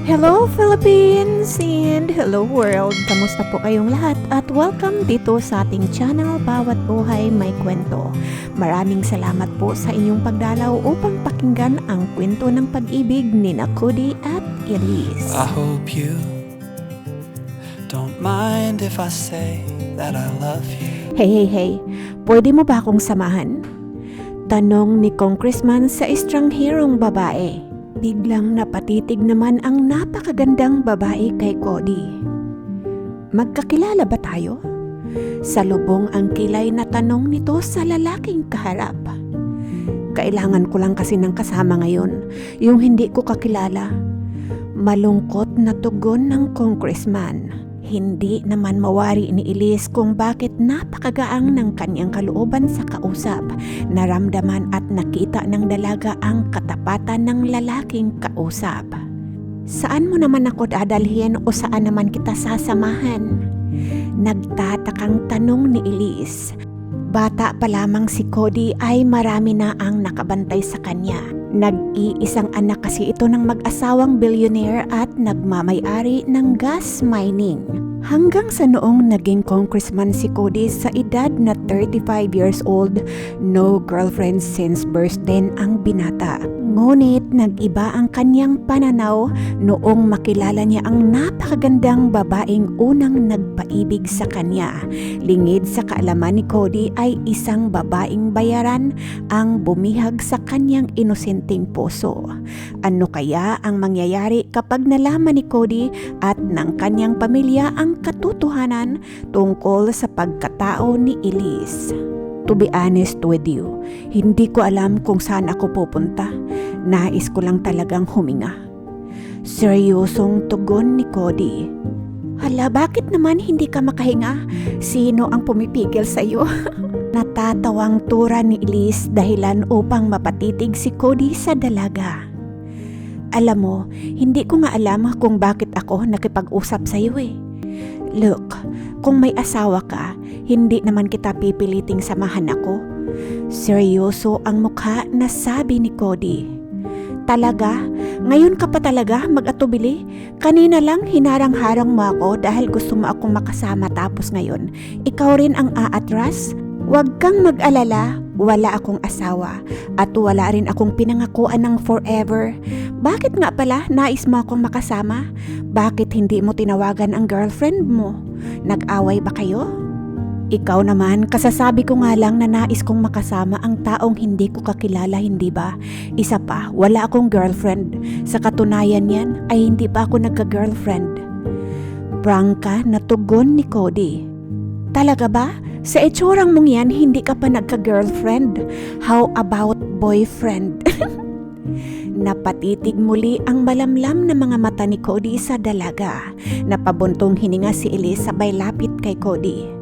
Hello Philippines and hello world! Kamusta po kayong lahat at welcome dito sa ating channel Bawat Buhay May Kwento. Maraming salamat po sa inyong pagdalaw upang pakinggan ang kwento ng pag-ibig ni Cody at Elise. I hope you don't mind if I say that I love you. Hey, pwede mo ba akong samahan? Tanong ni Congressman sa estrangherong babae. Biglang napatitig naman ang napakagandang babae kay Cody. Magkakilala ba tayo? Salubong ang kilay na tanong nito sa lalaking kaharap. Kailangan ko lang kasi ng kasama ngayon, yung hindi ko kakilala. Malungkot na tugon ng congressman. Hindi naman mawari ni Elise kung bakit napakagaang ng kanyang kalooban sa kausap. Naramdaman at nakita ng dalaga ang katapatan ng lalaking kausap. Saan mo naman ako dadalhin o saan naman kita sasamahan? Nagtatakang tanong ni Elise. Bata pa lamang si Cody ay marami na ang nakabantay sa kanya. Nag-iisang anak kasi ito ng mag-asawang billionaire at nagmamay-ari ng gas mining. Hanggang sa noong naging congressman si Cody sa edad na 35 years old, no girlfriend since birth din ang binata. Ngunit nag-iba ang kanyang pananaw noong makilala niya ang napakagandang babaeng unang nagpaibig sa kanya. Lingid sa kaalaman ni Cody ay isang babaeng bayaran ang bumihag sa kanyang inosenteng puso. Ano kaya ang mangyayari kapag nalaman ni Cody at ng kanyang pamilya ang katotohanan tungkol sa pagkatao ni Elise? To be honest with you, hindi ko alam kung saan ako pupunta. Nais ko lang talagang huminga. Seryosong tugon ni Cody. Hala, bakit naman hindi ka makahinga? Sino ang pumipigil sa iyo? Natatawang tura ni Elise dahilan upang mapatitig si Cody sa dalaga. Alam mo, hindi ko nga alam kung bakit ako nakipag-usap sa iyo eh. Look, kung may asawa ka, hindi naman kita pipiliting samahan ako. Seryoso ang mukha na sabi ni Cody. Talaga? Ngayon ka pa talaga mag-atubili? Kanina lang hinarang-harang mo ako dahil gusto mo akong makasama tapos ngayon ikaw rin ang aatras? Huwag kang mag-alala, wala akong asawa at wala rin akong pinangakuan ng forever. Bakit nga pala nais mo akong makasama? Bakit hindi mo tinawagan ang girlfriend mo? Nag-away ba kayo? Ikaw naman, kasasabi ko nga lang na nais kong makasama ang taong hindi ko kakilala, hindi ba? Isa pa, wala akong girlfriend. Sa katunayan yan ay hindi pa ako nagka-girlfriend. Prangka na tugon ni Cody. Talaga ba? Sa itsurang mong yan, hindi ka pa nagka-girlfriend. How about boyfriend? Napatitig muli ang malamlam na mga mata ni Cody sa dalaga. Napabuntong hininga si Elise sabay lapit kay Cody.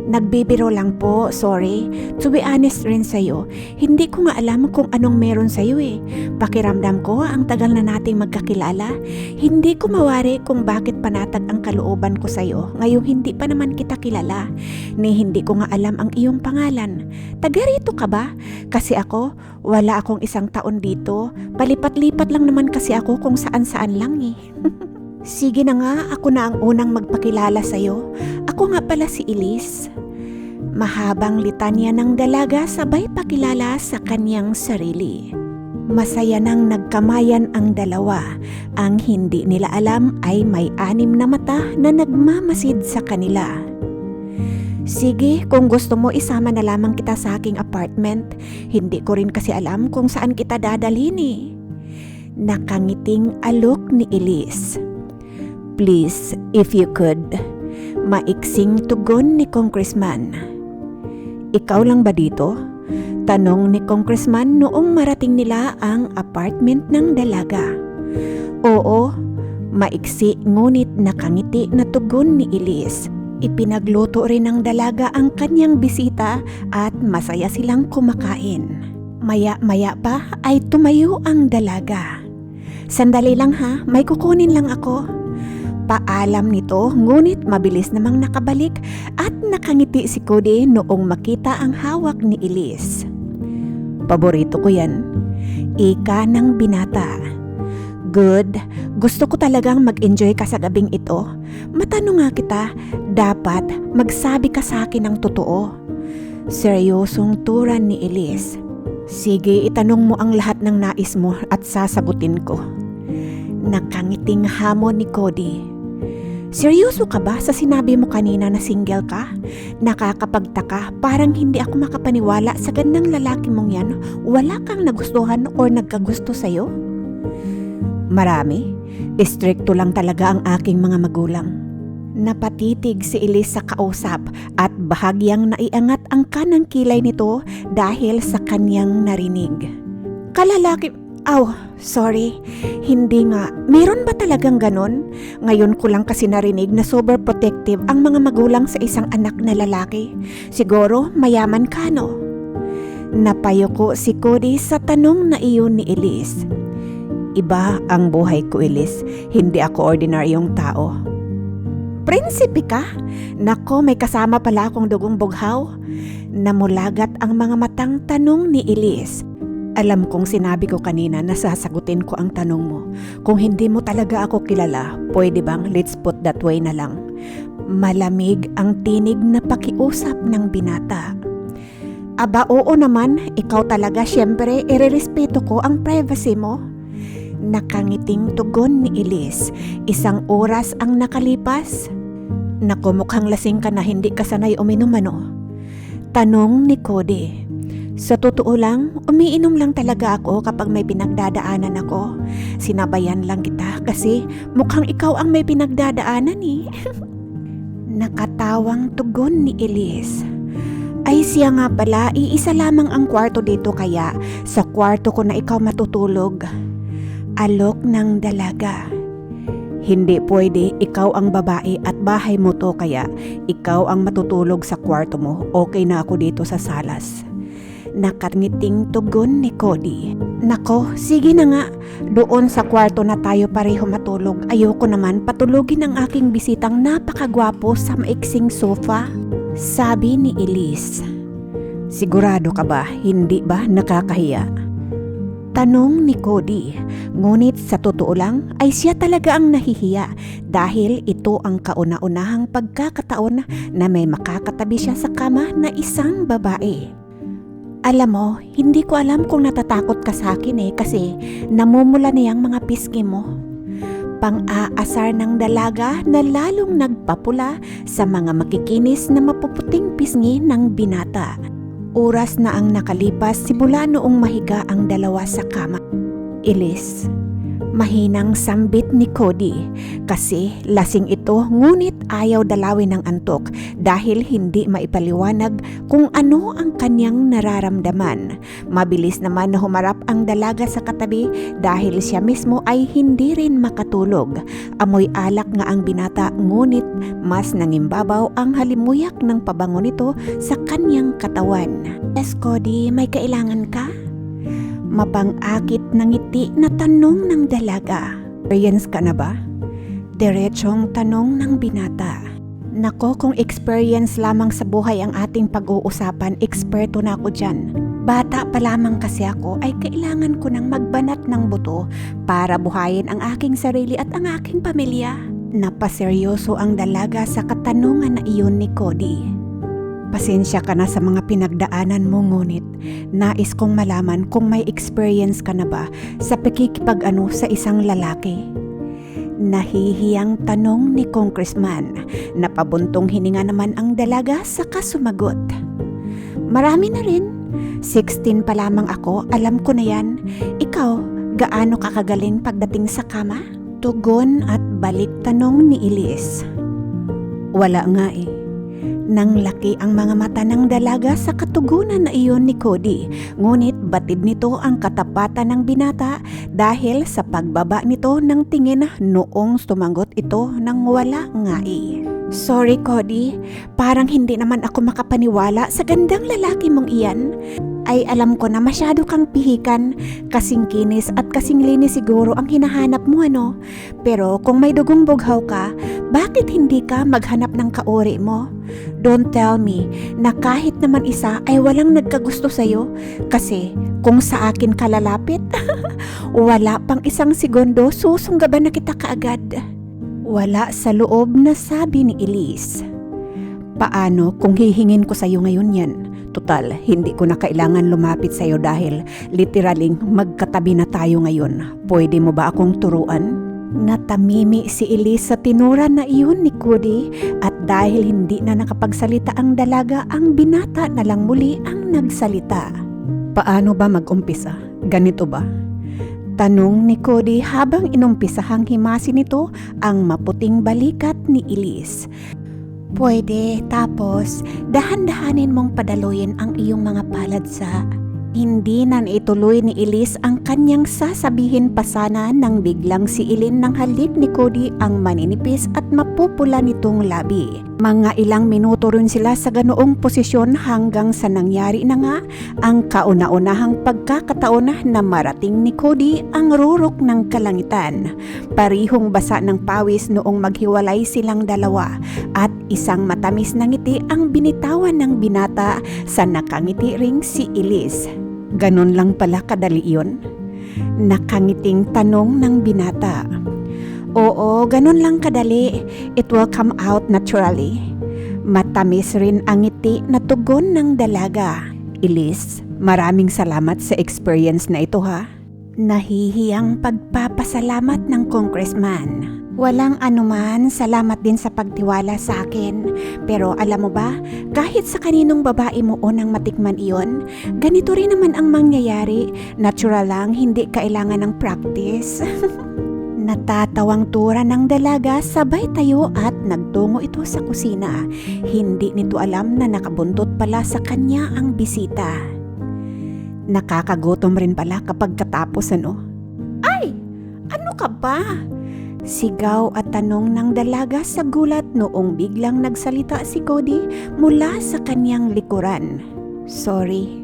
Nagbibiro lang po, sorry. To be honest rin sa'yo, hindi ko nga alam kung anong meron sa'yo eh. Pakiramdam ko ang tagal na nating magkakilala. Hindi ko mawari kung bakit panatag ang kalooban ko sa'yo ngayong hindi pa naman kita kilala. Ni hindi ko nga alam ang iyong pangalan. Taga rito ka ba? Kasi ako, wala akong isang taon dito. Palipat-lipat lang naman kasi ako kung saan-saan lang eh. Sige na nga, ako na ang unang magpakilala sa'yo. Ako nga pala si Elise. Mahabang litanya ng dalaga sabay pakilala sa kanyang sarili. Masaya nang nagkamayan ang dalawa. Ang hindi nila alam ay may 6 na mata na nagmamasid sa kanila. Sige, kung gusto mo isama na lamang kita sa aking apartment. Hindi ko rin kasi alam kung saan kita dadalhin eh. Nakangiting alok ni Elise. Please, if you could. Maiksing tugon ni congressman. Ikaw lang ba dito? Tanong ni congressman noong marating nila ang apartment ng dalaga. Oo, maiksi ngunit nakangiti na tugon ni Elise. Ipinagluto rin ng dalaga ang kanyang bisita at masaya silang kumakain. Maya-maya pa ay tumayo ang dalaga. Sandali lang ha, may kukunin lang ako. Paalam nito, ngunit mabilis namang nakabalik at nakangiti si Cody noong makita ang hawak ni Elise. Paborito ko yan. Ika ng binata. Good. Gusto ko talagang mag-enjoy ka sa gabing ito. Matanong nga kita, dapat magsabi ka sa akin ng totoo. Seryosong turan ni Elise. Sige, itanong mo ang lahat ng nais mo at sasagutin ko. Nakangiting hamon ni Cody. Seryoso ka ba sa sinabi mo kanina na single ka? Nakakapagtaka, parang hindi ako makapaniwala sa gandang lalaki mong yan. Wala kang nagustuhan o nagkagusto sa'yo? Marami. Istrikto lang talaga ang aking mga magulang. Napatitig si Elise sa kausap at bahagyang naiangat ang kanang kilay nito dahil sa kanyang narinig. Kalalaki... sorry. Hindi nga. Meron ba talagang ganon? Ngayon ko lang kasi narinig na sober protective ang mga magulang sa isang anak na lalaki. Siguro mayaman ka, no? Napayuko si Cody sa tanong na iyon ni Elise. Iba ang buhay ko, Elise. Hindi ako ordinaryong tao. Prinsipe ka? Nako, may kasama pala akong dugong bughaw. Namulagat ang mga matang tanong ni Elise. Alam kong sinabi ko kanina na sasagutin ko ang tanong mo. Kung hindi mo talaga ako kilala, pwede bang let's put that way na lang? Malamig ang tinig na pakiusap ng binata. Aba, oo naman, ikaw talaga syempre, irerespeto ko ang privacy mo. Nakangiting tugon ni Elise. 1 oras ang nakalipas. Naku, mukhang lasing ka na hindi ka sanay uminom, ano? Tanong ni Cody. Sa totoo lang, umiinom lang talaga ako kapag may pinagdadaanan ako. Sinabayan lang kita kasi mukhang ikaw ang may pinagdadaanan eh. Nakatawang tugon ni Elise. Ay siya nga pala, iisa lamang ang kwarto dito kaya sa kwarto ko na ikaw matutulog. Alok ng dalaga. Hindi pwede, ikaw ang babae at bahay mo to kaya ikaw ang matutulog sa kwarto mo. Okay na ako dito sa salas. Nakangiting tugon ni Cody. Nako, sige na nga. Doon sa kwarto na tayo pareho matulog. Ayoko naman patulogin ang aking bisitang napakagwapo sa maiksing sofa. Sabi ni Elise. Sigurado ka ba? Hindi ba nakakahiya? Tanong ni Cody. Ngunit sa totoo lang ay siya talaga ang nahihiya dahil ito ang kauna-unahang pagkakataon na may makakatabi siya sa kama na isang babae. Alam mo, hindi ko alam kung natatakot ka sa akin kasi namumula niyang mga pisngi mo. Pang-aasar ng dalaga na lalong nagpapula sa mga makikinis na mapuputing pisngi ng binata. Oras na ang nakalipas simula noong mahiga ang dalawa sa kama. Elise, mahinang sambit ni Cody kasi lasing ito ngunit ayaw dalawin ng antok dahil hindi maipaliwanag kung ano ang kanyang nararamdaman. Mabilis naman na humarap ang dalaga sa katabi dahil siya mismo ay hindi rin makatulog. Amoy alak nga ang binata ngunit mas nangimbabaw ang halimuyak ng pabango nito sa kanyang katawan. Yes, Cody, may kailangan ka? Mapang-akit ng ngiti na tanong ng dalaga. Experience ka na ba? Diretsong tanong ng binata. Nako, kung experience lamang sa buhay ang ating pag-uusapan, eksperto na ako dyan. Bata pa lamang kasi ako ay kailangan ko ng magbanat ng buto para buhayin ang aking sarili at ang aking pamilya. Napaseryoso ang dalaga sa katanungan na iyon ni Cody. Pasensya ka na sa mga pinagdaanan mo ngunit nais kong malaman kung may experience ka na ba sa pakikipag-ano sa isang lalaki. Nahihiyang tanong ni Congressman. Napabuntong hininga naman ang dalaga saka sumagot. Marami na rin. 16 pa lamang ako, alam ko na yan. Ikaw, gaano ka kagaling pagdating sa kama? Tugon at balik tanong ni Elise. Wala nga eh. Nang laki ang mga mata ng dalaga sa katugunan na iyon ni Cody. Ngunit batid nito ang katapatan ng binata dahil sa pagbaba nito ng tingin noong sumagot ito ng wala ngai. Sorry Cody, parang hindi naman ako makapaniwala sa gandang lalaki mong iyan. Ay alam ko na masyado kang pihikan, kasing kinis at kasing linis siguro ang hinahanap mo ano. Pero kung may dugong bughaw ka, bakit hindi ka maghanap ng kauri mo? Don't tell me na kahit naman isa ay walang nagkagusto sa'yo kasi kung sa akin ka lalapit, Wala pang isang segundo, susunggaban na kita kaagad. Wala sa loob na sabi ni Elise. Paano kung hihingin ko sa'yo ngayon yan? Total, hindi ko na kailangan lumapit sa'yo dahil literaling magkatabi na tayo ngayon. Pwede mo ba akong turuan? Natamimi si Elise sa tinura na iyon ni Cody at dahil hindi na nakapagsalita ang dalaga, ang binata na lang muli ang nagsalita. Paano ba mag-umpisa? Ganito ba? Tanong ni Cody habang inumpisahang himasin nito ang maputing balikat ni Elise. Pwede, tapos dahan-dahanin mong padaluyin ang iyong mga palad sa... Hindi na naituloy ni Elise ang kanyang sasabihin pa sana nang biglang siilin ng halik ni Cody ang maninipis at mapupula nitong labi. Mga ilang minuto rin sila sa ganoong posisyon hanggang sa nangyari na nga ang kauna-unahang pagkakataon na marating ni Cody ang rurok ng kalangitan. Parihong basa ng pawis noong maghiwalay silang dalawa at isang matamis na ngiti ang binitawan ng binata sa nakangiti ring si Elise. Ganon lang pala kadali yun? Nakangiting tanong ng binata. Oo, ganon lang kadali. It will come out naturally. Matamis rin ang ngiti na tugon ng dalaga. Elise, maraming salamat sa experience na ito ha. Nahihiyang pagpapasalamat ng congressman. Walang anuman, salamat din sa pagtiwala sa akin. Pero alam mo ba, kahit sa kaninong babae mo unang matikman iyon, ganito rin naman ang mangyayari. Natural lang, hindi kailangan ng practice. Natatawang tura ng dalaga, sabay tayo at nagtungo ito sa kusina. Hindi nito alam na nakabuntot pala sa kanya ang bisita. Nakakagutom rin pala kapag katapos ano? Ay! Ano ka ba? Sigaw at tanong ng dalaga sa gulat noong biglang nagsalita si Cody mula sa kanyang likuran. Sorry,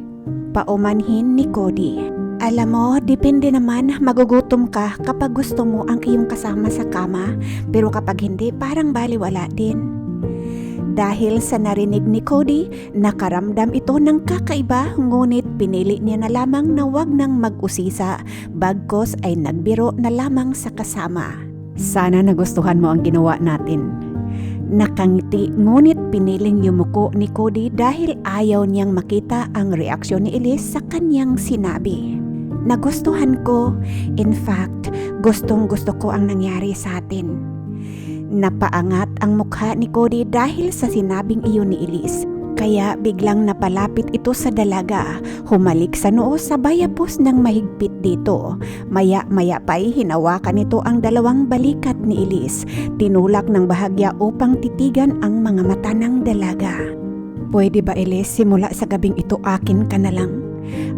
paumanhin ni Cody. Alam mo, depende naman, magugutom ka kapag gusto mo ang iyong kasama sa kama, pero kapag hindi, parang baliwala din. Dahil sa narinig ni Cody, nakaramdam ito ng kakaiba, ngunit pinili niya na lamang na wag nang mag-usisa, bagkos ay nagbiro na lamang sa kasama. Sana nagustuhan mo ang ginawa natin. Nakangiti ngunit piniling yumuko ni Cody dahil ayaw niyang makita ang reaksyon ni Elise sa kanyang sinabi. Nagustuhan ko, in fact, gustong-gusto ko ang nangyari sa atin. Napaangat ang mukha ni Cody dahil sa sinabing iyon ni Elise. Kaya biglang napalapit ito sa dalaga, humalik sa noo sabay apos ng mahigpit dito. Maya-maya pa'y hinawakan nito ang dalawang balikat ni Elise. Tinulak ng bahagya upang titigan ang mga mata ng dalaga. Pwede ba Elise, simula sa gabing ito akin ka na lang?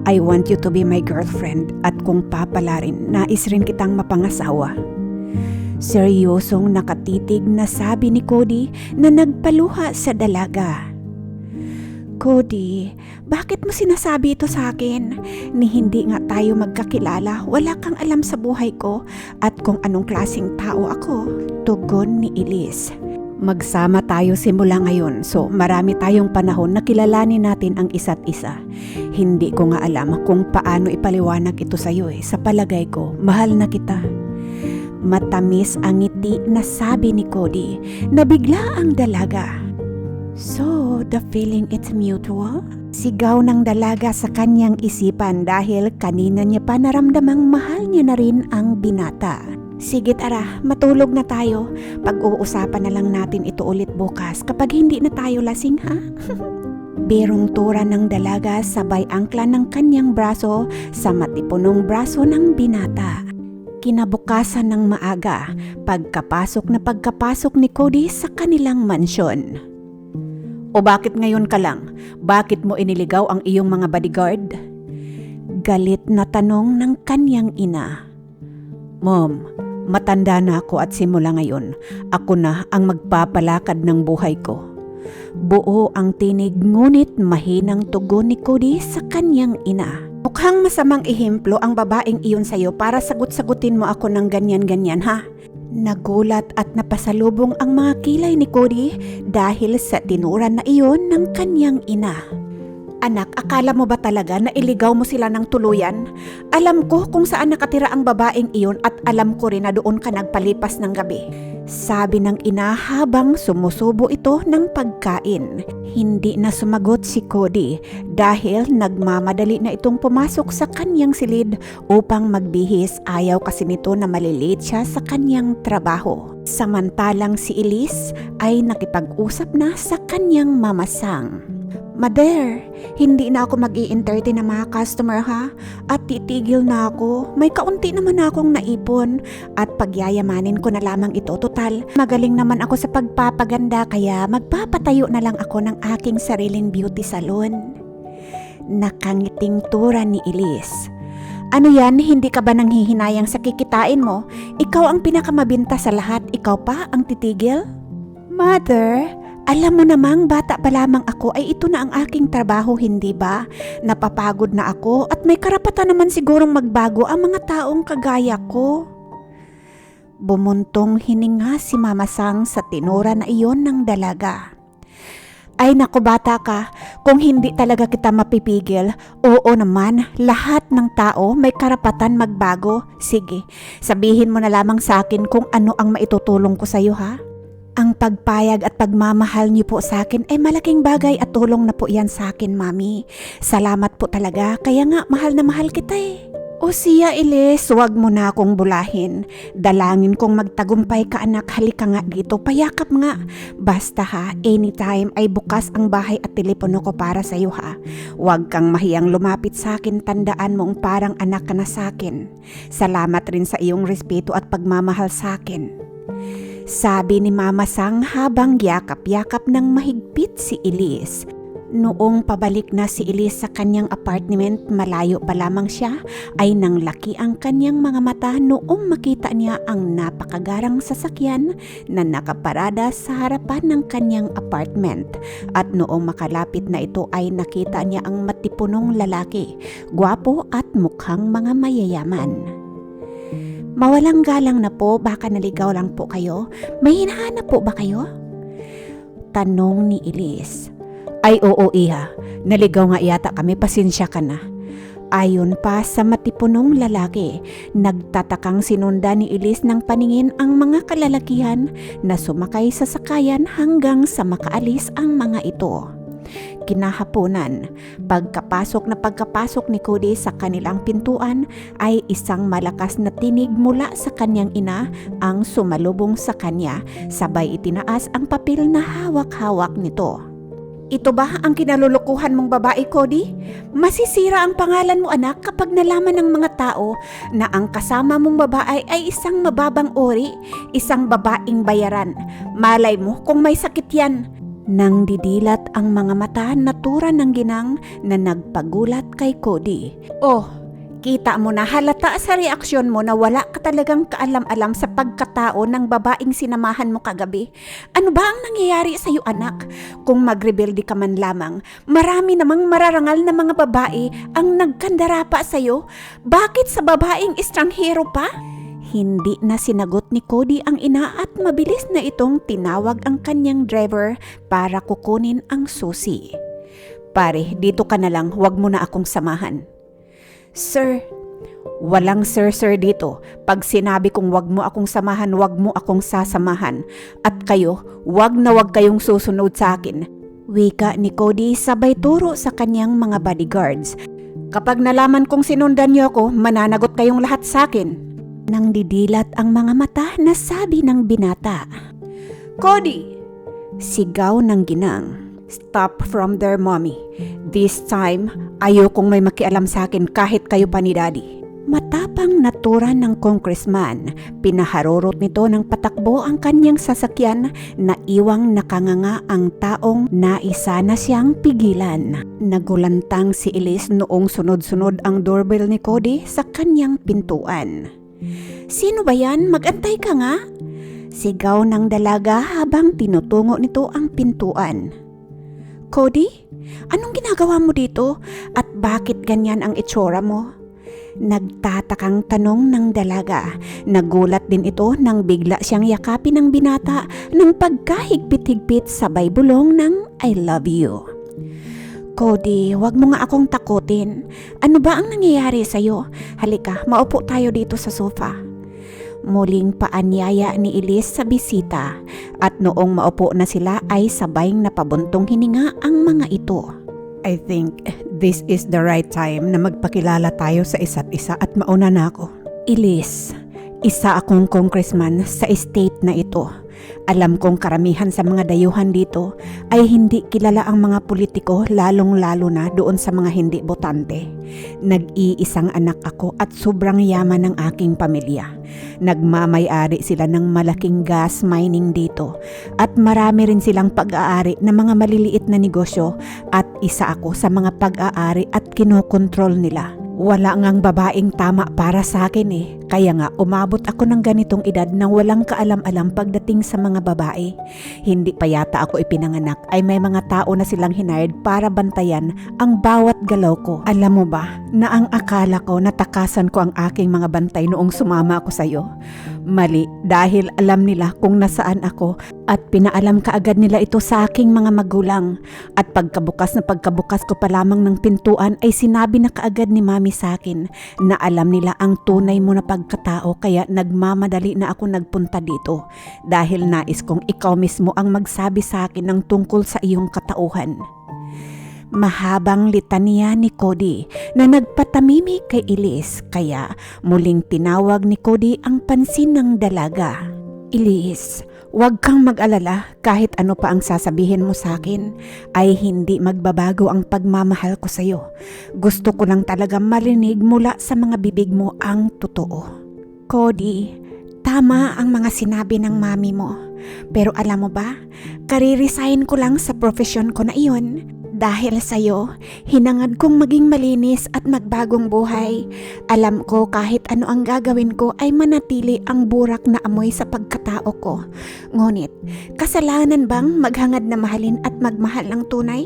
I want you to be my girlfriend at kung papala rin, nais rin kitang mapangasawa. Seryosong nakatitig na sabi ni Cody na nagpaluha sa dalaga. Cody, bakit mo sinasabi ito sa akin? Ni hindi nga tayo magkakilala, wala kang alam sa buhay ko at kung anong klaseng tao ako, tugon ni Elise. Magsama tayo simula ngayon, so marami tayong panahon na kilalanin natin ang isa't isa. Hindi ko nga alam kung paano ipaliwanag ito sa iyo sa palagay ko, mahal na kita. Matamis ang ngiti na sabi ni Cody, nabigla ang dalaga. So, the feeling it's mutual? Sigaw ng dalaga sa kanyang isipan dahil kanina niya pa naramdamang mahal niya na rin ang binata. Sige tara, matulog na tayo. Pag-uusapan na lang natin ito ulit bukas kapag hindi na tayo lasing ha? Birong tura ng dalaga sabay angkla ng kanyang braso sa matipunong braso ng binata. Kinabukasan ng maaga, pagkapasok ni Cody sa kanilang mansyon. O bakit ngayon ka lang? Bakit mo iniligaw ang iyong mga bodyguard? Galit na tanong ng kanyang ina. Mom, matanda na ako at simula ngayon, ako na ang magpapalakad ng buhay ko. Buo ang tinig ngunit mahinang tugon ni Cody sa kanyang ina. Mukhang masamang ehemplo ang babaeng iyon sa'yo para sagot-sagutin mo ako ng ganyan-ganyan ha? Nagulat at napasalubong ang mga kilay ni Cody dahil sa tinuran na iyon ng kanyang ina. Anak, akala mo ba talaga na iligaw mo sila ng tuluyan? Alam ko kung saan nakatira ang babaeng iyon at alam ko rin na doon ka nagpalipas ng gabi. Sabi ng ina habang sumusubo ito ng pagkain. Hindi na sumagot si Cody dahil nagmamadali na itong pumasok sa kanyang silid upang magbihis. Ayaw kasi nito na malilate siya sa kanyang trabaho. Samantalang si Elise ay nakipag-usap na sa kanyang mamasang. Mother, hindi na ako mag-i-entertain ng mga customer ha? At titigil na ako. May kaunti naman akong naipon. At pagyayamanin ko na lamang ito. Total, magaling naman ako sa pagpapaganda kaya magpapatayo na lang ako ng aking sariling beauty salon. Nakangiting tura ni Elise. Ano yan, hindi ka ba nanghihinayang sa kikitain mo? Ikaw ang pinakamabinta sa lahat, ikaw pa ang titigil? Mother, alam mo namang bata pa lamang ako ay ito na ang aking trabaho, hindi ba? Napapagod na ako at may karapatan naman sigurong magbago ang mga taong kagaya ko. Bumuntong hininga si Mama Sang sa tinura na iyon ng dalaga. Ay naku bata ka, kung hindi talaga kita mapipigil, oo naman, lahat ng tao may karapatan magbago. Sige, sabihin mo na lamang sa akin kung ano ang maitutulong ko sa iyo ha? Ang pagpayag at pagmamahal niyo po sa akin ay malaking bagay at tulong na po yan sa akin, Mami. Salamat po talaga, kaya nga mahal na mahal kita eh. O siya Elise, huwag mo na akong bulahin. Dalangin kong magtagumpay ka anak, halika nga dito, payakap nga. Basta ha, anytime ay bukas ang bahay at telepono ko para sa iyo ha. Huwag kang mahiyang lumapit sa akin, tandaan mong parang anak ka na sa akin. Salamat rin sa iyong respeto at pagmamahal sa akin. Sabi ni Mama Sang habang yakap-yakap ng mahigpit si Elise. Noong pabalik na si Elise sa kanyang apartment, malayo pa lamang siya, ay nanglaki ang kanyang mga mata noong makita niya ang napakagarang sasakyan na nakaparada sa harapan ng kanyang apartment. At noong makalapit na ito ay nakita niya ang matipunong lalaki, gwapo at mukhang mga mayayaman. Mawalang galang na po, baka naligaw lang po kayo? May hinahanap po ba kayo? Tanong ni Elise. Ay oo iha, naligaw nga yata kami, pasensya ka na. Ayon pa sa matipunong lalaki, nagtatakang sinundan ni Elise ng paningin ang mga kalalakihan na sumakay sa sakayan hanggang sa makaalis ang mga ito. Kinahaponan, pagkapasok ni Cody sa kanilang pintuan ay isang malakas na tinig mula sa kanyang ina ang sumalubong sa kanya, sabay itinaas ang papel na hawak-hawak nito. Ito ba ang kinalulukuhan mong babae, Cody? Masisira ang pangalan mo anak kapag nalaman ng mga tao na ang kasama mong babae ay isang mababang uri, isang babaeng bayaran. Malay mo kung may sakit yan. Nang didilat ang mga mata na tura ng ginang na nagpagulat kay Cody. Oh, kita mo na, halata sa reaksyon mo na wala ka talagang kaalam-alam sa pagkatao ng babaeng sinamahan mo kagabi. Ano ba ang nangyayari sa iyo anak? Kung magrebelde ka man lamang, marami namang mararangal na mga babae ang nagkandara pa sa iyo. Bakit sa babaeng estranghero pa? Hindi na sinagot ni Cody ang ina at mabilis na itong tinawag ang kanyang driver para kukunin ang susi. Pare, dito ka na lang, huwag mo na akong samahan. Sir, walang sir dito. Pag sinabi kong wag mo akong samahan, wag mo akong sasamahan. At kayo, wag na wag kayong susunod sa akin. Wika ni Cody sabay turo sa kanyang mga bodyguards. Kapag nalaman kong sinundan niyo ako, mananagot kayong lahat sa akin. Nang didilat ang mga mata na sabi ng binata. Cody! Sigaw ng ginang. Stop from there, mommy. This time, ayokong may makialam sa akin kahit kayo pa ni daddy. Matapang natura ng congressman, pinaharurot nito ng patakbo ang kanyang sasakyan na iwang nakanganga ang taong naisa na siyang pigilan. Nagulantang si Elise noong sunod-sunod ang doorbell ni Cody sa kanyang pintuan. Sino ba yan? Mag-antay ka nga! Sigaw ng dalaga habang tinutungo nito ang pintuan. Cody, anong ginagawa mo dito? At bakit ganyan ang itsura mo? Nagtatakang tanong ng dalaga. Nagulat din ito nang bigla siyang yakapin ng binata ng pagkahigpit-higpit sabay bulong ng I love you. Cody, wag mo nga akong takutin. Ano ba ang nangyayari sa'yo? Halika, maupo tayo dito sa sofa. Muling paanyaya ni Elise sa bisita at noong maupo na sila ay sabayng napabuntong hininga ang mga ito. I think this is the right time na magpakilala tayo sa isa't isa at mauna na ako. Elise, isa akong congressman sa state na ito. Alam kong karamihan sa mga dayuhan dito ay hindi kilala ang mga politiko, lalong-lalo na doon sa mga hindi botante. Nag-iisang anak ako at sobrang yaman ng aking pamilya. Nagmamay-ari sila ng malaking gas mining dito at marami rin silang pag-aari ng mga maliliit na negosyo at isa ako sa mga pag-aari at kinokontrol nila. Wala ngang babaeng tama para sa akin kaya nga umabot ako ng ganitong edad nang walang kaalam-alam pagdating sa mga babae. Hindi pa yata ako ipinanganak ay may mga tao na silang hired para bantayan ang bawat galaw ko. Alam mo ba na ang akala ko natakasan ko ang aking mga bantay noong sumama ako sa'yo? Mali, dahil alam nila kung nasaan ako at pinaalam kaagad nila ito sa aking mga magulang. At pagkabukas ko pa lamang ng pintuan ay sinabi na kaagad ni Mami sa akin na alam nila ang tunay mo na pagkatao kaya nagmamadali na ako nagpunta dito dahil nais kong ikaw mismo ang magsabi sa akin ng tungkol sa iyong katauhan. Mahabang litanya ni Cody na nagpatamimi kay Elise kaya muling tinawag ni Cody ang pansin ng dalaga. Elise, huwag kang mag-alala kahit ano pa ang sasabihin mo sa akin ay hindi magbabago ang pagmamahal ko sa iyo. Gusto ko lang talaga marinig mula sa mga bibig mo ang totoo. Cody, tama ang mga sinabi ng mami mo. Pero alam mo ba, kariresign ko lang sa profesyon ko na iyon. Dahil sa'yo, hinangad kong maging malinis at magbagong buhay. Alam ko kahit ano ang gagawin ko ay manatili ang burak na amoy sa pagkatao ko. Ngunit, kasalanan bang maghangad na mahalin at magmahal ng tunay?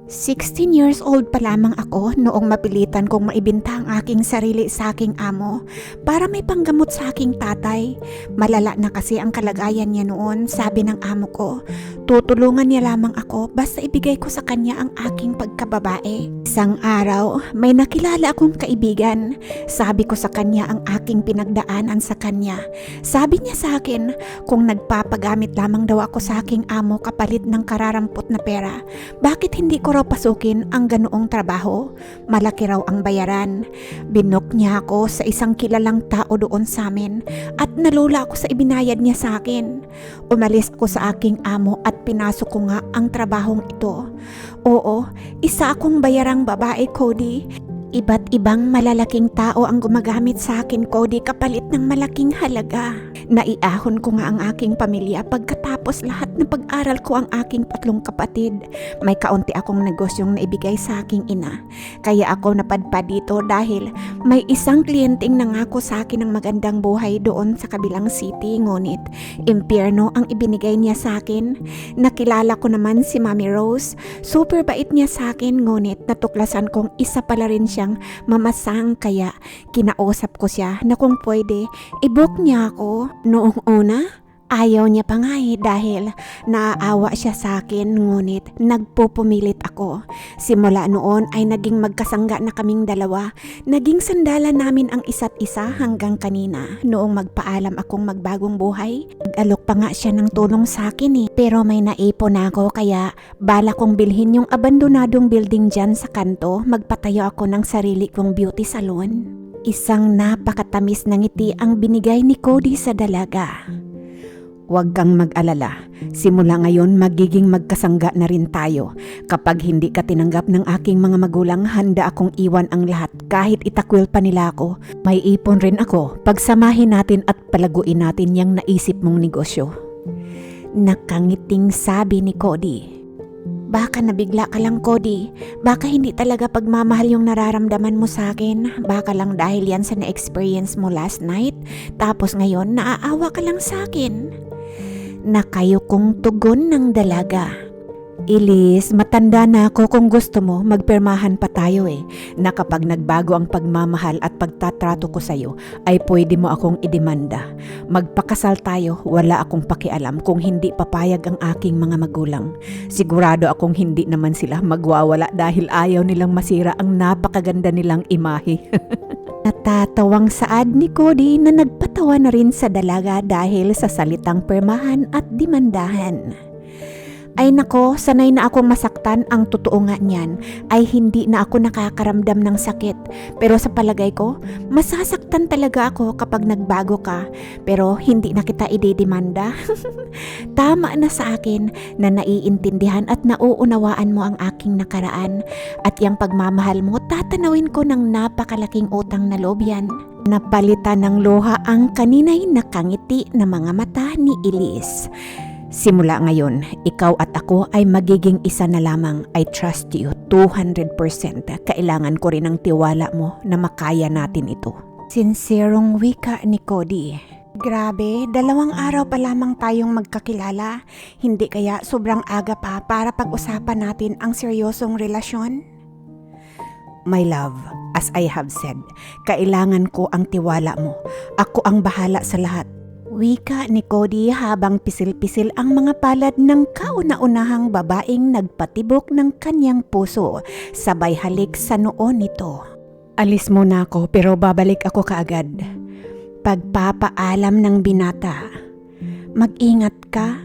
16 years old pa lamang ako noong mapilitan kong maibinta ang aking sarili sa aking amo para may panggamot sa aking tatay. Malala na kasi ang kalagayan niya noon, sabi ng amo ko. Tutulungan niya lamang ako basta ibigay ko sa kanya ang aking pagkababae. Isang araw, may nakilala akong kaibigan. Sabi ko sa kanya ang aking pinagdaanan sa kanya. Sabi niya sa akin kung nagpapagamit lamang daw ako sa aking amo kapalit ng kararampot na pera, bakit hindi ko raw pasukin ang ganoong trabaho? Malaki raw ang bayaran. Binok niya ako sa isang kilalang tao doon sa amin at nalula ako sa ibinayad niya sa akin. Umalis ako sa aking amo at pinasok ko nga ang trabahong ito. Oo, isa akong bayarang babae, Cody. Iba't ibang malalaking tao ang gumagamit sa akin, Cody, kapalit ng malaking halaga. Naiahon ko nga ang aking pamilya pagkatapos lahat ng pag-aral ko ang aking 3 kapatid. May kaunti akong negosyong naibigay sa aking ina. Kaya ako napadpad dito dahil may isang kliyenteng nangako sa akin ng magandang buhay doon sa kabilang city. Ngunit impyerno ang ibinigay niya sa akin. Nakilala ko naman si Mami Rose. Super bait niya sa akin, ngunit natuklasan kong isa pala rin siyang mamasang kaya kinausap ko siya na kung pwede i-book niya ako. Noong una, ayaw niya pa nga dahil naaawa siya sa akin, ngunit nagpupumilit ako. Simula noon ay naging magkasangga na kaming dalawa. Naging sandalan namin ang isa't isa hanggang kanina. Noong magpaalam akong magbagong buhay, nag-alok pa nga siya ng tulong sa akin Pero may naipon ako kaya bala kong bilhin yung abandonadong building dyan sa kanto. Magpatayo ako ng sarili kong beauty salon. Isang napakatamis na ngiti ang binigay ni Cody sa dalaga. Huwag kang mag-alala. Simula ngayon magiging magkasangga na rin tayo. Kapag hindi ka tinanggap ng aking mga magulang, handa akong iwan ang lahat kahit itakwil pa nila ako. May ipon rin ako. Pagsamahin natin at palaguin natin yung naisip mong negosyo. Nakangiting sabi ni Cody. Baka nabigla ka lang, Cody. Baka hindi talaga pagmamahal yung nararamdaman mo sa akin. Baka lang dahil yan sa na-experience mo last night. Tapos ngayon, naaawa ka lang sa akin. Nakayukong tugon ng dalaga. Elise, matanda na ako. Kung gusto mo, magpirmahan pa tayo na kapag nagbago ang pagmamahal at pagtatrato ko sa'yo, ay pwede mo akong idemanda. Magpakasal tayo, wala akong pakialam kung hindi papayag ang aking mga magulang. Sigurado akong hindi naman sila magwawala dahil ayaw nilang masira ang napakaganda nilang imahe. Natatawang saad ni Cody na nagpatawa na rin sa dalaga dahil sa salitang pirmahan at demandahan. Ay nako, sanay na akong masaktan. Ang totoo nga niyan ay hindi na ako nakakaramdam ng sakit. Pero sa palagay ko, masasaktan talaga ako kapag nagbago ka. Pero hindi na kita idedemanda. Tama na sa akin na naiintindihan at nauunawaan mo ang aking nakaraan. At yung pagmamahal mo, tatanawin ko ng napakalaking utang na loob yan. Napalitan ng luha ang kaninay nakangiti na mga mata ni Elise. Simula ngayon, ikaw at ako ay magiging isa na lamang. I trust you 200%. Kailangan ko rin ang tiwala mo na makaya natin ito. Sincerong wika ni Cody. Grabe, 2 araw pa lamang tayong magkakilala. Hindi kaya sobrang aga pa para pag-usapan natin ang seryosong relasyon? My love, as I have said, kailangan ko ang tiwala mo. Ako ang bahala sa lahat. Wika ni Cody habang pisil-pisil ang mga palad ng kauna-unahang babaeng nagpatibok ng kanyang puso, sabay halik sa noo nito. Alis muna ako pero babalik ako kaagad. Pagpapaalam ng binata. Mag-ingat ka.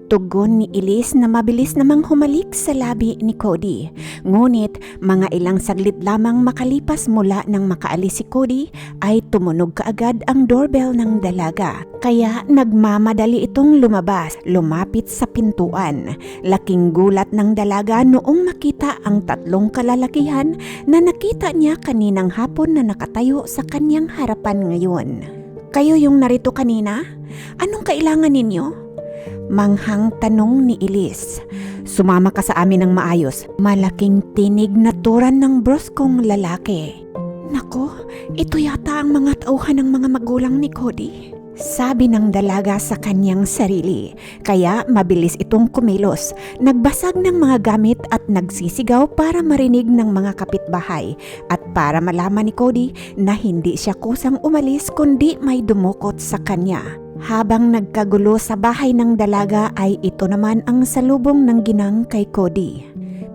Tugon ni Elise na mabilis namang humalik sa labi ni Cody. Ngunit mga ilang saglit lamang makalipas mula nang makaalis si Cody ay tumunog kaagad ang doorbell ng dalaga. Kaya nagmamadali itong lumabas, lumapit sa pintuan. Laking gulat ng dalaga noong makita ang 3 kalalakihan na nakita niya kaninang hapon na nakatayo sa kanyang harapan ngayon. Kayo yung narito kanina? Anong kailangan ninyo? Manghang tanong ni Elise. Sumama ka sa amin ng maayos. Malaking tinig na turan ng bruskong lalaki. Nako, ito yata ang mga tauhan ng mga magulang ni Cody. Sabi ng dalaga sa kanyang sarili. Kaya mabilis itong kumilos. Nagbasag ng mga gamit at nagsisigaw para marinig ng mga kapitbahay. At para malaman ni Cody na hindi siya kusang umalis kundi may dumukot sa kanya. Habang nagkagulo sa bahay ng dalaga ay ito naman ang salubong ng ginang kay Cody.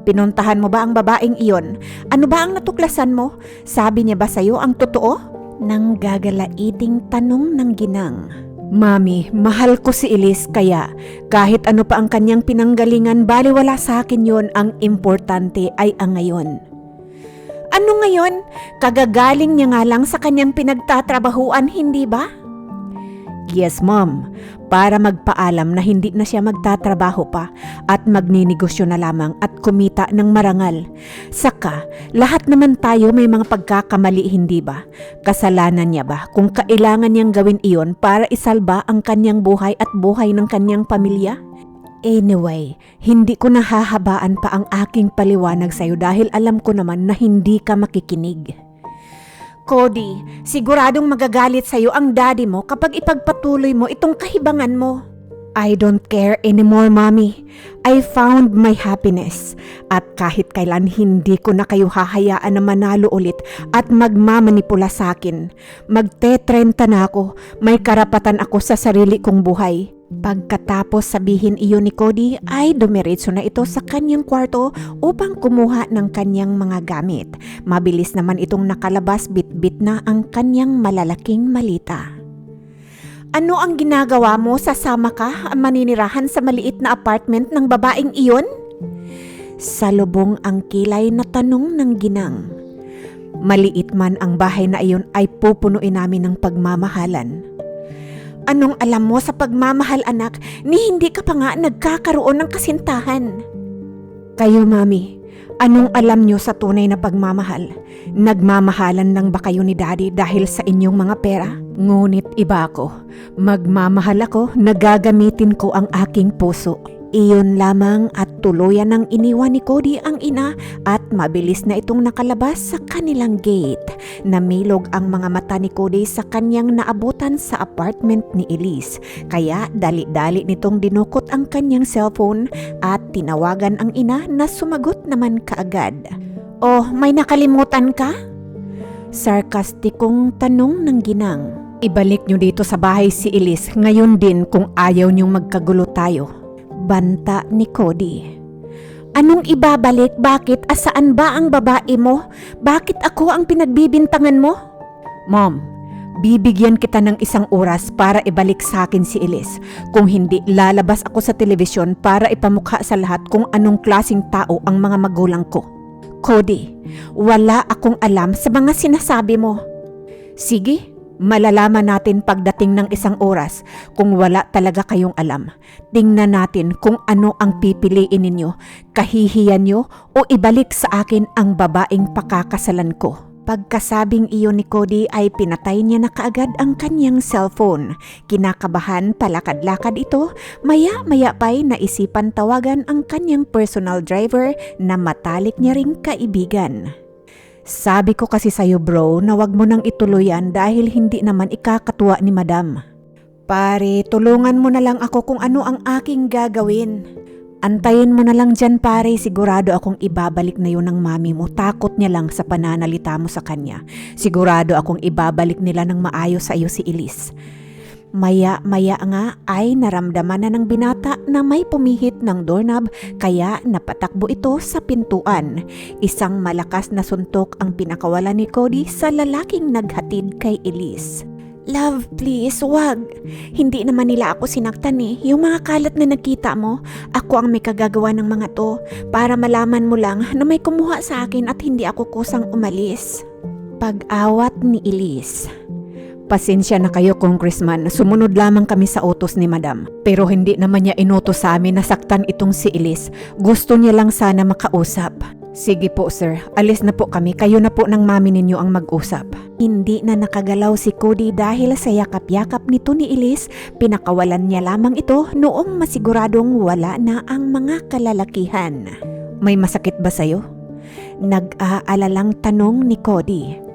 Pinuntahan mo ba ang babaeng iyon? Ano ba ang natuklasan mo? Sabi niya ba sa'yo ang totoo? Nang gagalaiting tanong ng ginang. Mami, mahal ko si Elise kaya kahit ano pa ang kanyang pinanggalingan baliwala sa akin yon, ang importante ay ang ngayon. Ano ngayon? Kagagaling niya nga lang sa kanyang pinagtatrabahuan, hindi ba? Yes, Mom. Para magpaalam na hindi na siya magtatrabaho pa at magninegosyo na lamang at kumita ng marangal. Saka, lahat naman tayo may mga pagkakamali, hindi ba? Kasalanan niya ba kung kailangan niyang gawin iyon para isalba ang kanyang buhay at buhay ng kanyang pamilya? Anyway, hindi ko nahahabaan pa ang aking paliwanag sa'yo dahil alam ko naman na hindi ka makikinig. Cody, siguradong magagalit sa'yo ang daddy mo kapag ipagpatuloy mo itong kahibangan mo. I don't care anymore, Mommy. I found my happiness. At kahit kailan hindi ko na kayo hahayaan na manalo ulit at magmamanipula sa akin. Magte-30 na ako. May karapatan ako sa sarili kong buhay. Pagkatapos sabihin iyon ni Cody ay dumiretso na ito sa kanyang kwarto upang kumuha ng kanyang mga gamit. Mabilis naman itong nakalabas, bitbit na ang kanyang malalaking malita. Ano ang ginagawa mo? Sasama ka maninirahan sa maliit na apartment ng babaeng iyon? Salubong ang kilay na tanong ng ginang. Maliit man ang bahay na iyon ay pupunuin namin ng pagmamahalan. Anong alam mo sa pagmamahal, anak, ni hindi ka pa nga nagkakaroon ng kasintahan? Kayo, Mami, anong alam nyo sa tunay na pagmamahal? Nagmamahalan lang ba kayo ni Daddy dahil sa inyong mga pera? Ngunit iba ako. Magmamahal ako, nagagamitin ko ang aking puso. Iyon lamang at tuluyan ng iniwan ni Cody ang ina at mabilis na itong nakalabas sa kanilang gate. Namilog ang mga mata ni Cody sa kanyang naabutan sa apartment ni Elise. Kaya dali-dali nitong dinukot ang kanyang cellphone at tinawagan ang ina na sumagot naman kaagad. "Oh, may nakalimutan ka?" Sarkastikong tanong ng ginang. "Ibalik niyo dito sa bahay si Elise ngayon din kung ayaw niyong magkagulo tayo." Banta ni Cody. "Anong ibabalik? Bakit? Asaan ba ang babae mo? Bakit ako ang pinagbibintangan mo?" "Mom, bibigyan kita ng 1 oras para ibalik sa akin si Elise. Kung hindi, lalabas ako sa telebisyon para ipamukha sa lahat kung anong klaseng tao ang mga magulang ko." "Cody, wala akong alam sa mga sinasabi mo." "Sige, malalaman natin pagdating ng 1 oras kung wala talaga kayong alam. Tingnan natin kung ano ang pipiliin ninyo, kahihiyan nyo o ibalik sa akin ang babaeng pakakasalan ko." Pagkasabing iyon ni Cody ay pinatay niya na kaagad ang kanyang cellphone. Kinakabahan palakad-lakad ito, maya-maya pa'y naisipan tawagan ang kanyang personal driver na matalik niya ring kaibigan. "Sabi ko kasi sa'yo bro na wag mo nang ituloy yan dahil hindi naman ikakatuwa ni madam." "Pare, tulungan mo na lang ako kung ano ang aking gagawin." "Antayin mo na lang dyan pare, sigurado akong ibabalik na yun ng mami mo. Takot niya lang sa pananalita mo sa kanya. Sigurado akong ibabalik nila ng maayos sa iyo si Elise." Maya-maya nga ay naramdaman na ng binata na may pumihit ng doorknob kaya napatakbo ito sa pintuan. Isang malakas na suntok ang pinakawala ni Cody sa lalaking naghatid kay Elise. "Love, please, wag. Hindi naman nila ako sinaktan eh. Yung mga kalat na nakita mo, ako ang may kagagawa ng mga to para malaman mo lang na may kumuha sa akin at hindi ako kusang umalis." Pag-awat ni Elise. "Pasensya na kayo, Congressman. Sumunod lamang kami sa utos ni Madam. Pero hindi naman niya inutos sa amin na saktan itong si Elise. Gusto niya lang sana makausap." "Sige po sir, alis na po kami. Kayo na po ng mami ninyo ang mag-usap." Hindi na nakagalaw si Cody dahil sa yakap-yakap nito ni Elise. Pinakawalan niya lamang ito noong masiguradong wala na ang mga kalalakihan. "May masakit ba sa'yo?" Nag-aalalang tanong ni Cody.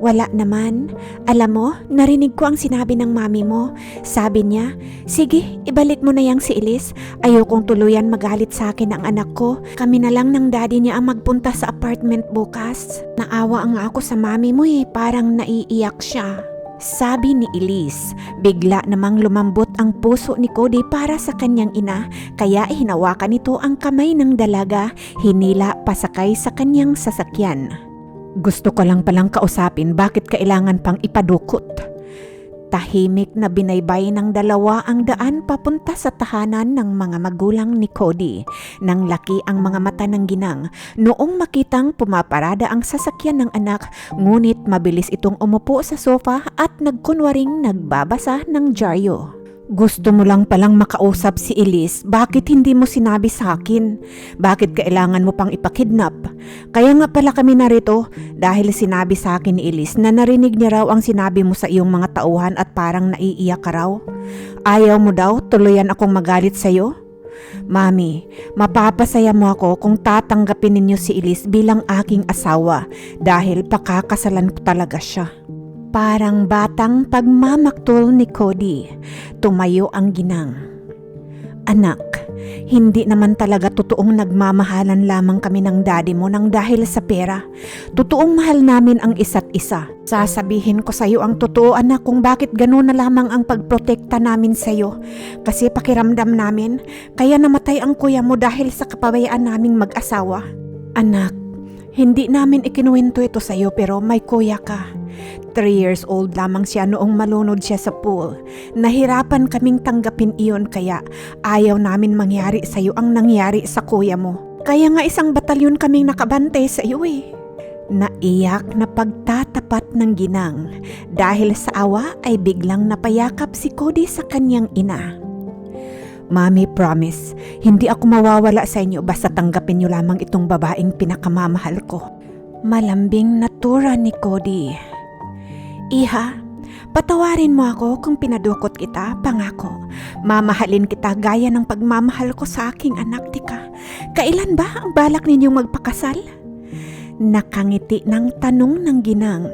"Wala naman. Alam mo, narinig ko ang sinabi ng mami mo. Sabi niya, sige, ibalik mo na yang si Elise. Ayokong tuluyan magalit sa akin ang anak ko. Kami na lang ng daddy niya ang magpunta sa apartment bukas. Naawa nga ako sa mami mo eh, parang naiiyak siya." Sabi ni Elise. Bigla namang lumambot ang puso ni Cody para sa kanyang ina, kaya hinawakan nito ang kamay ng dalaga, hinila pasakay sa kanyang sasakyan. "Gusto ko lang palang kausapin, bakit kailangan pang ipadukot?" Tahimik na binaybay ng dalawa ang daan papunta sa tahanan ng mga magulang ni Cody. Nang laki ang mga mata ng ginang noong makitang pumaparada ang sasakyan ng anak, ngunit mabilis itong umupo sa sofa at nagkunwaring nagbabasa ng dyaryo. "Gusto mo lang palang makausap si Elise, bakit hindi mo sinabi sa akin? Bakit kailangan mo pang ipakidnap? Kaya nga pala kami narito dahil sinabi sa akin ni Elise na narinig niya raw ang sinabi mo sa iyong mga tauhan at parang naiiyak ka raw. Ayaw mo daw tuluyan akong magalit sa'yo? Mami, mapapasaya mo ako kung tatanggapin ninyo si Elise bilang aking asawa dahil pakakasalan ko talaga siya." Parang batang pagmamaktol ni Cody. Tumayo ang ginang. "Anak, hindi naman talaga totoong nagmamahalan lamang kami ng daddy mo nang dahil sa pera. Totoong mahal namin ang isa't isa. Sasabihin ko sa iyo ang totoo anak kung bakit gano'n na lamang ang pagprotekta namin sa iyo. Kasi pakiramdam namin, kaya namatay ang kuya mo dahil sa kapabayaan naming mag-asawa. Anak, hindi namin ikinuwento ito sa iyo pero may kuya ka. 3 years old lamang siya noong malunod siya sa pool. Nahirapan kaming tanggapin iyon kaya ayaw namin mangyari sa iyo ang nangyari sa kuya mo. Kaya nga 1 batalyon kaming nakabantay sa iyo eh." Naiyak na pagtatapat ng ginang. Dahil sa awa ay biglang napayakap si Cody sa kanyang ina. "Mami, promise, hindi ako mawawala sa inyo basta tanggapin niyo lamang itong babaeng pinakamamahal ko." Malambing natura ni Cody. "Iha, Patawarin mo ako kung pinadukot kita, pangako. Mamahalin kita gaya ng pagmamahal ko sa aking anak, Tika. Kailan ba ang balak ninyong magpakasal? Nakangiti ng tanong ng ginang.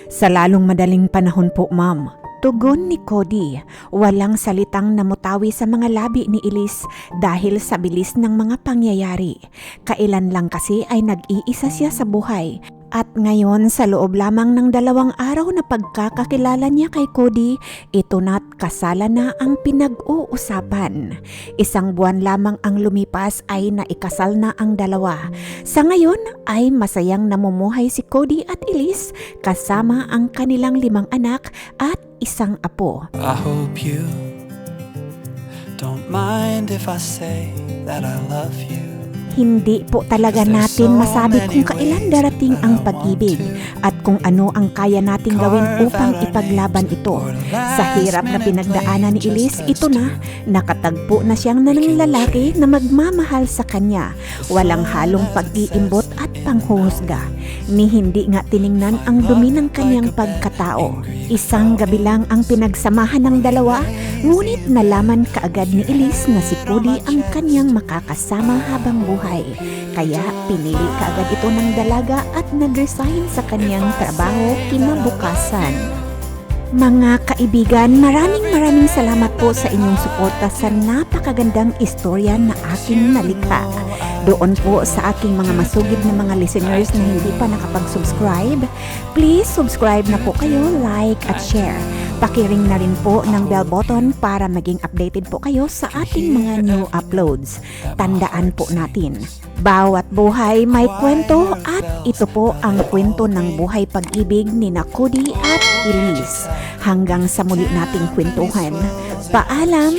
Sa lalong madaling panahon po, ma'am. Tugon ni Cody. Walang salitang namutawi sa mga labi ni Elise dahil sa bilis ng mga pangyayari. Kailan lang kasi ay nag-iisa siya sa buhay. At ngayon sa loob lamang ng 2 araw na pagkakakilala niya kay Cody, ito na't kasalan na ang pinag-uusapan. 1 buwan lamang ang lumipas ay naikasal na ang dalawa. Sa ngayon ay masayang namumuhay si Cody at Elise kasama ang kanilang 5 anak at 1 apo. I hope you don't mind if I say that I love you. Hindi po talaga natin masabi kung kailan darating ang pag-ibig at kung ano ang kaya nating gawin upang ipaglaban ito. Sa hirap na pinagdaanan ni Elise, ito na, nakatagpo na siyang ng lalaki na magmamahal sa kanya. Walang halong pag-iimbot at panghuhusga. Ni hindi nga tiningnan ang dumi ng kanyang pagkatao. 1 gabi lang ang pinagsamahan ng dalawa, ngunit nalaman kaagad ni Elise na si Cody ang kanyang makakasama habang buhay. Kaya pinili kaagad ito ng dalaga at nag-resign sa kanyang trabaho kinabukasan. Mga kaibigan, maraming salamat po sa inyong suporta sa napakagandang istorya na aking nalikha. Doon po sa aking mga masugid na mga listeners na hindi pa nakapag-subscribe, please subscribe na po kayo, like at share. Pakiring na rin po ng bell button para maging updated po kayo sa ating mga new uploads. Tandaan po natin, bawat buhay may kwento at ito po ang kwento ng buhay pag-ibig ni Cody at Elise. Hanggang sa muli nating kwentuhan. Paalam!